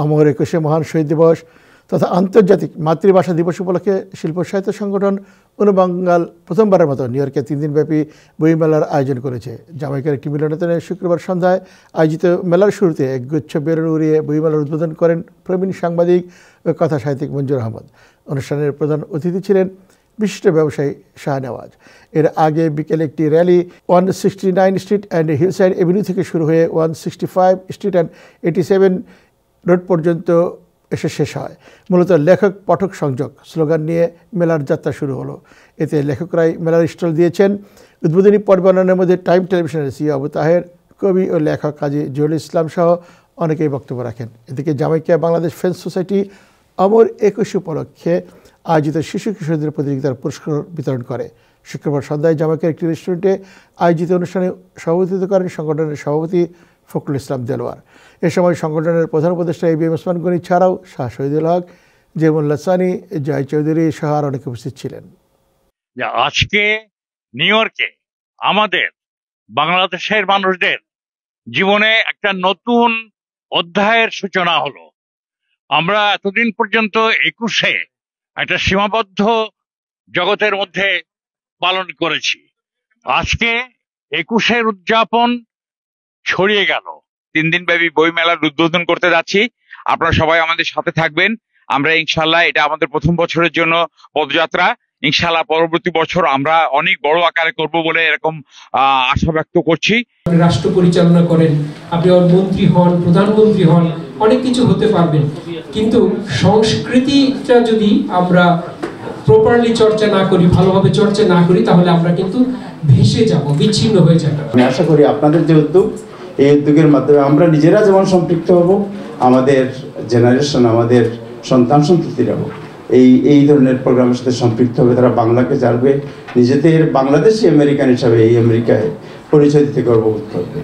অমর একুশে মহান শহীদ দিবস তথা আন্তর্জাতিক মাতৃভাষা দিবস উপলক্ষে শিল্প সাহিত্য সংগঠন অনুবাঙ্গাল প্রথমবারের মতো নিউ ইয়র্কে 3 দিনব্যাপী বইমেলার আয়োজন করেছে। জামাইকার একটি মিলনায়তনে শুক্রবার সন্ধ্যায় আয়োজিত মেলার শুরুতে একগুচ্ছ বেলুন উড়িয়ে বইমেলার উদ্বোধন করেন প্রবীণ সাংবাদিক ও কথা সাহিত্যিক মঞ্জুর আহমদ। অনুষ্ঠানের প্রধান অতিথি ছিলেন বিশিষ্ট ব্যবসায়ী শাহনেওয়াজ। এর আগে বিকেলে একটি rally 169 street and hillside Avenue থেকে শুরু হয়ে 165 স্ট্রিট অ্যান্ড 87 রোড পর্যন্ত এসে শেষ হয়। মূলত লেখক পাঠক সংযোগ স্লোগান নিয়ে মেলার যাত্রা শুরু হলো। এতে লেখকরাই মেলার স্টল দিয়েছেন। উদ্বোধনী পর্বনের মধ্যে টাইম টেলিভিশনের সিইও আবু তাহের, কবি ও লেখক কাজী জহুরুল ইসলাম সহ অনেকেই বক্তব্য রাখেন। এদিকে জামাইকা বাংলাদেশ ফ্রেন্ডস সোসাইটি অমর একুশে উপলক্ষে আয়োজিত শিশু কিশোরদের প্রতিযোগিতার পুরস্কার বিতরণ করে। শুক্রবার সন্ধ্যায় জামাইকার একটি রেস্টুরেন্টে আয়োজিত অনুষ্ঠানে সভাপতিত্ব করেন সংগঠনের সভাপতি ফখরুল ইসলাম দেলোয়ার। এ সময় সংগঠনের প্রধান উপদেষ্টা এবিএম ওসমান গনি ছাড়াও শাহ শহীদুল হক, জেমুল্লাহ সানি, জয় চৌধুরী সহ আর অনেকে উপস্থিত ছিলেন। আজকে নিউ ইয়র্কে আমাদের বাংলাদেশের মানুষদের জীবনে একটা নতুন অধ্যায়ের সূচনা হলো। আমরা এতদিন পর্যন্ত 21-এ একটা সীমাবদ্ধ জগতের মধ্যে পালন করেছি। আজকে 21-এর উদযাপন ছড়িয়ে গেল। 3 দিন ব্যাপী বই মেলার উদ্বোধন করতে যাচ্ছি। আপনারা সবাই আমাদের সাথে থাকবেন। আমরা ইনশাল্লাহ, এটা আমাদের প্রথম বছরের জন্য পদযাত্রা। ইনশাল্লাহ পরবর্তী বছর আমরা অনেক বড় আকারে করব বলে এরকম আশা ব্যক্ত করছি। আপনি রাষ্ট্র পরিচালনা করেন, আপনি মন্ত্রী হন, প্রধানমন্ত্রী হন, অনেক কিছু হতে পারবেন, কিন্তু সংস্কৃতিটা যদি আমরা প্রপারলি চর্চা না করি, ভালোভাবে চর্চা না করি, তাহলে আমরা কিন্তু ভেসে যাব, বিচ্ছিন্ন হয়ে যাব। আমি আশা করি আপনাদের যে উদ্যোগ, এই উদ্যোগের মাধ্যমে আমরা নিজেরা যেমন সম্পৃক্ত হব, আমাদের জেনারেশন, আমাদের সন্তান সন্ততিরাও এই ধরনের প্রোগ্রামের সাথে সম্পৃক্ত হবে। তারা বাংলাকে জানবে, নিজেদের বাংলাদেশি আমেরিকান হিসাবে এই আমেরিকায় পরিচয় দিতে গর্ববোধ করবে।